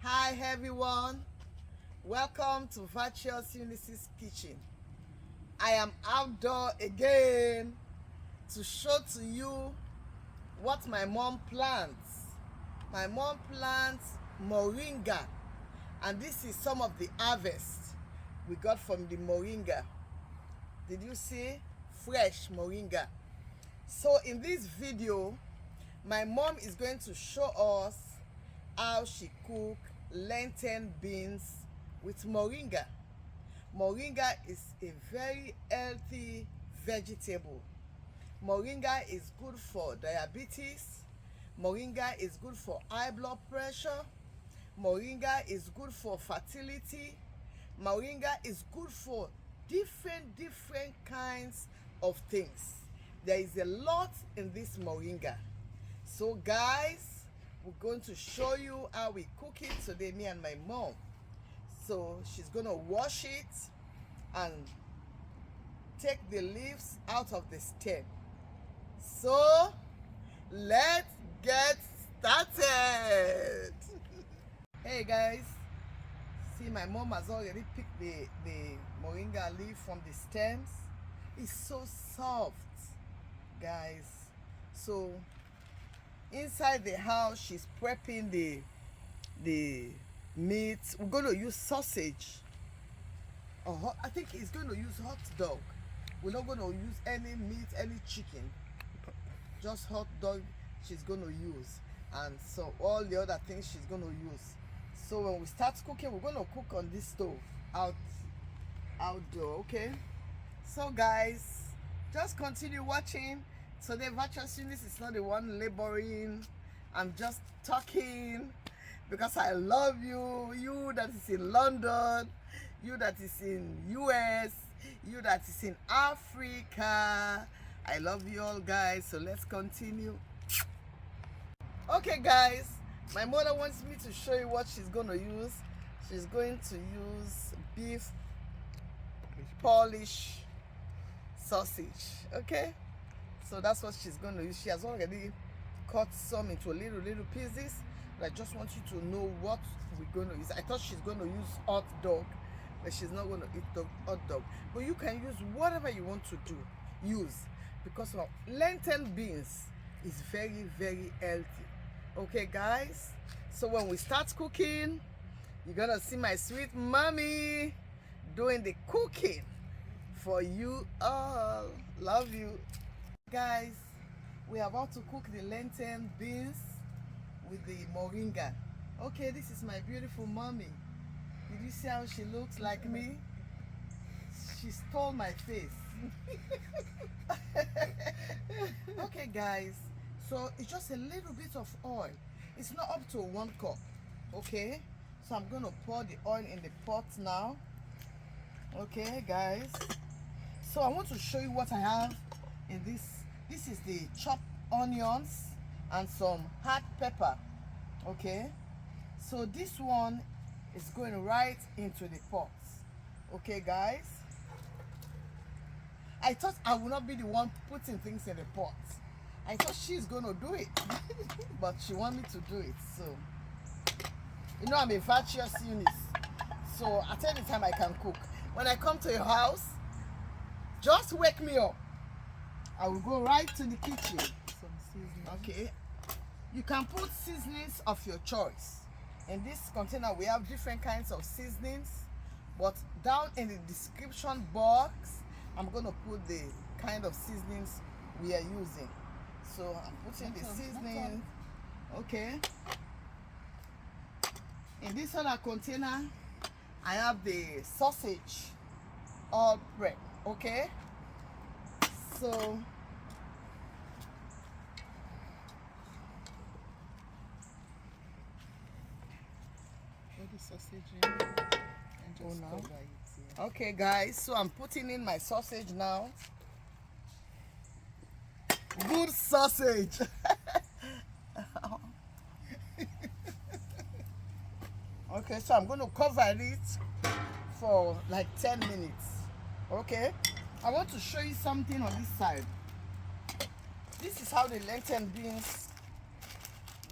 Hi everyone, welcome to Virtuous Eunice's kitchen. I am outdoor again to show to you what my mom plants. My mom plants moringa, and this is some of the harvest we got from the moringa. Did you see? Fresh moringa. So in this video, my mom is going to show us how she cook lentil beans with moringa. Moringa is a very healthy vegetable. Moringa is good for diabetes. Moringa is good for high blood pressure. Moringa is good for fertility. Moringa is good for different kinds of things. There is a lot in this moringa. So guys, we're going to show you how we cook it today, me and my mom. So she's going to wash it and take the leaves out of the stem. So let's get started. Hey guys, see, my mom has already picked the moringa leaf from the stems. It's so soft, guys. So inside the house, she's prepping the meat. We're going to use sausage. I think it's going to use hot dog. We're not going to use any meat, any chicken. Just hot dog she's going to use. And so all the other things she's going to use. So when we start cooking, we're going to cook on this stove outdoor, okay? So guys, just continue watching. Today Virtuous Eunice is not the one laboring. I'm just talking because I love you. You that is in London, you that is in US, you that is in Africa. I love you all, guys. So let's continue. Okay guys, my mother wants me to show you what she's going to use. She's going to use beef Polish sausage, okay? So that's what she's going to use. She has already cut some into little pieces, but I just want you to know what we're going to use. I thought she's going to use hot dog, but she's not going to eat the hot dog. But you can use whatever you want to use, because lentil beans is very healthy. Okay guys, so when we start cooking, you're gonna see my sweet mommy doing the cooking for you all. Love you guys. We're about to cook the lentil beans with the moringa. Okay, this is my beautiful mommy. Did you see how she looks like me? She stole my face. Okay guys, so it's just a little bit of oil. It's not up to 1 cup. Okay, so I'm gonna pour the oil in the pot now. Okay guys, so I want to show you what I have in this. This is the chopped onions and some hot pepper. Okay, so this one is going right into the pot. Okay guys, I thought I would not be the one putting things in the pot. I thought she's gonna do it, but she want me to do it. So you know I'm a virtuous Eunice, so at any time I can cook. When I come to your house, just wake me up. I will go right to the kitchen. Some seasoning. Okay, you can put seasonings of your choice. In this container we have different kinds of seasonings, but down in the description box I'm gonna put the kind of seasonings we are using. So I'm putting the seasoning. Okay, in this other container I have the sausage all prep. Okay, so put the sausage in and just cover it. Yeah. Okay guys, so I'm putting in my sausage now. Good sausage. Okay, so I'm going to cover it for like 10 minutes. Okay, I want to show you something on this side. This is how the lentil beans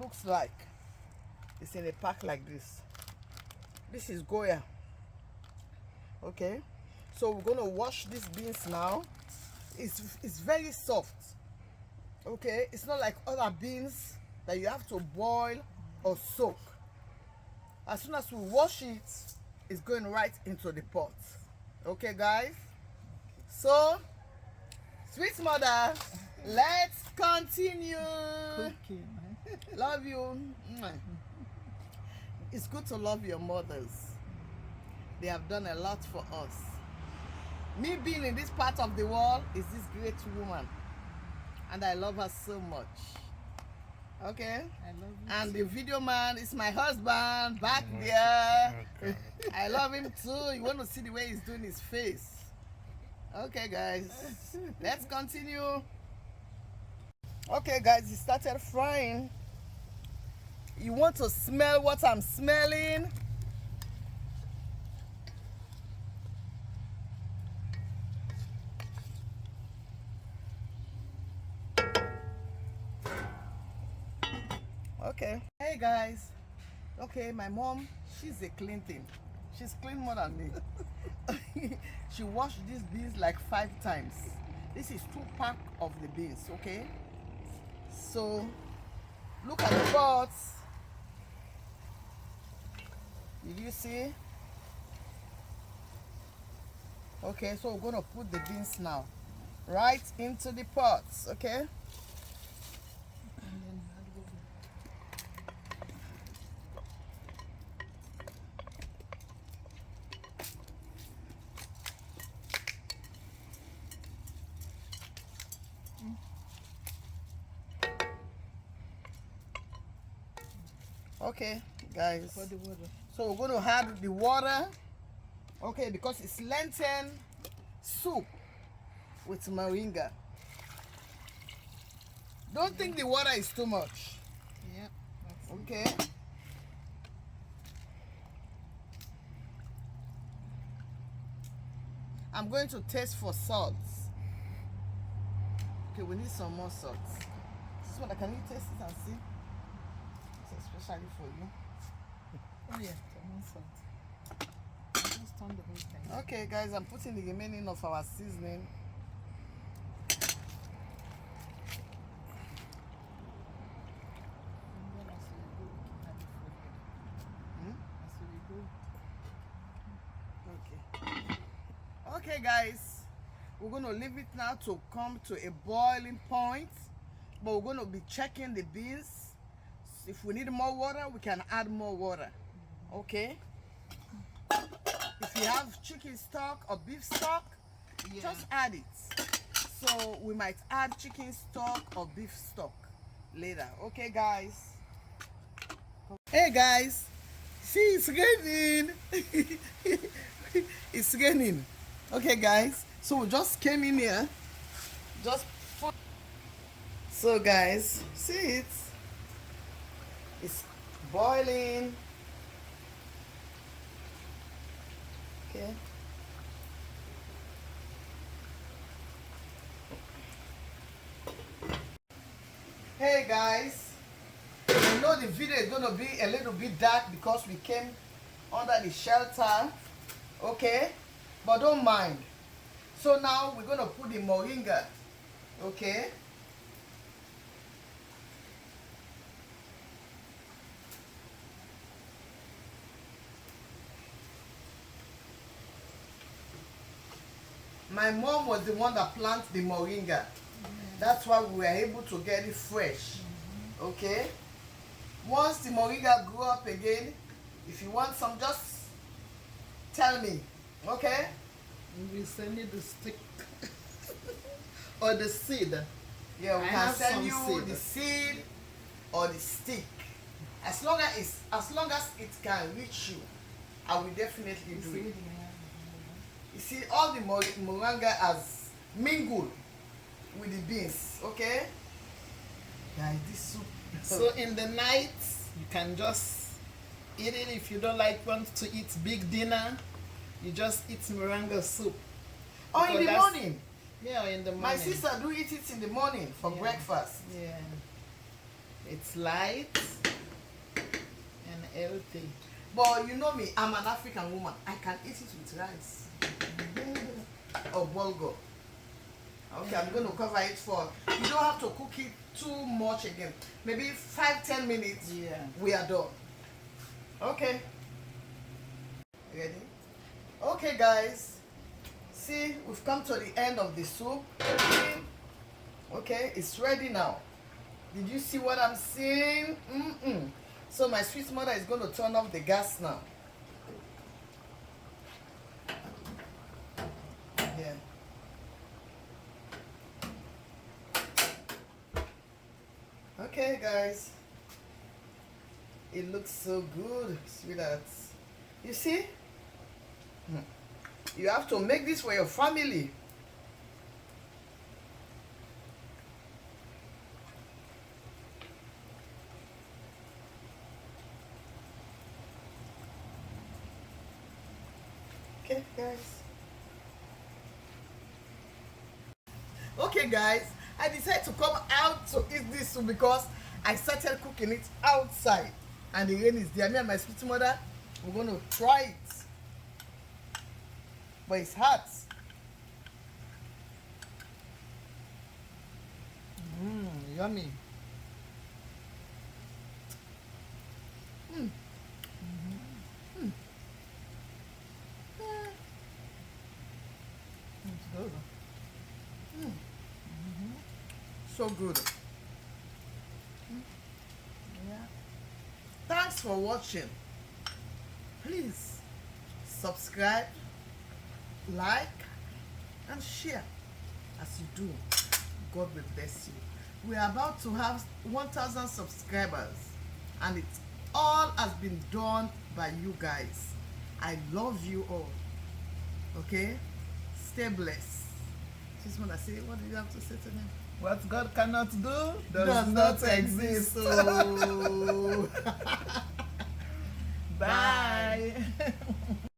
looks like. It's in a pack like this. This is Goya. Okay, so we're gonna wash these beans now. It's very soft. Okay, it's not like other beans that you have to boil or soak. As soon as we wash it, it's going right into the pot. Okay, guys? So, sweet mother, let's continue. Cooking. Love you. It's good to love your mothers. They have done a lot for us. Me being in this part of the world is this great woman. And I love her so much. Okay? I love you. And the video man is my husband back there. Okay. I love him too. You want to see the way he's doing his face. Okay, guys. Let's continue. Okay, guys, it started frying. You want to smell what I'm smelling? Okay. Hey guys. Okay, my mom, she's a clean thing. She's clean more than me. She washed these beans like 5 times. This is 2 packs of the beans, okay? So look at the pots. Did you see? Okay, so we're gonna put the beans now right into the pots, okay? And then add water. Okay, guys. Pour the water. So we're going to add the water, okay, because it's lentil soup with moringa. Don't think the water is too much, Yep. That's it. okay? I'm going to taste for salt. Okay, we need some more salt. This one, can you taste it and see? It's especially for you. Oh yeah, common salt. Just turn the whole thing. Okay, guys, I'm putting the remaining of our seasoning. And then as we go, we can add the food. Hmm? As we go. Okay. Okay, guys, we're going to leave it now to come to a boiling point, but we're going to be checking the beans. If we need more water, we can add more water. Okay? If you have chicken stock or beef stock, Yeah. just add it. So we might add chicken stock or beef stock later. Okay, guys? Hey, guys. See, it's raining. It's raining. Okay, guys. So we just came in here. So, guys, see it? It's boiling. Okay. Hey guys, I know the video is going to be a little bit dark because we came under the shelter, okay, but don't mind. So now we're going to put the moringa, okay. My mom was the one that planted the moringa. That's why we were able to get it fresh. Okay? Once the moringa grew up again, if you want some, just tell me. Okay? We send you the stick or the seed. Yeah, we I can have send some you seed. the seed or the stick. As long as it can reach you, I will definitely do it. You see, all the moringa has mingled with the beans, okay? Guys, this soup. So in the night, you can just eat it. If you don't want to eat big dinner, you just eat moringa soup. Oh, in Because the that's- morning. Yeah, in the morning. My sister do eat it in the morning for Yeah. breakfast. Yeah. It's light and healthy. But you know me, I'm an African woman. I can eat it with rice or bulgur. Okay, I'm going to cover it for. You don't have to cook it too much again. Maybe 5-10 minutes. Yeah. We are done. Okay. Ready? Okay, guys. See, we've come to the end of the soup. Okay, it's ready now. Did you see what I'm seeing? So my sweet mother is going to turn off the gas now. Yeah. Okay, guys. It looks so good, sweethearts. You see? You have to make this for your family. Okay, guys. Okay, guys. I decided to come out to eat this soup because I started cooking it outside. And the rain is there. Me and my sweet mother, we're going to try it. But it's hot. Yummy. It's good. So good. Yeah. Thanks for watching. Please subscribe, like, and share. As you do, God will bless you. We are about to have 1,000 subscribers, and it all has been done by you guys. I love you all. Okay? Stay blessed. Just want to say, what do you have to say to them? What God cannot do Does not exist. Oh.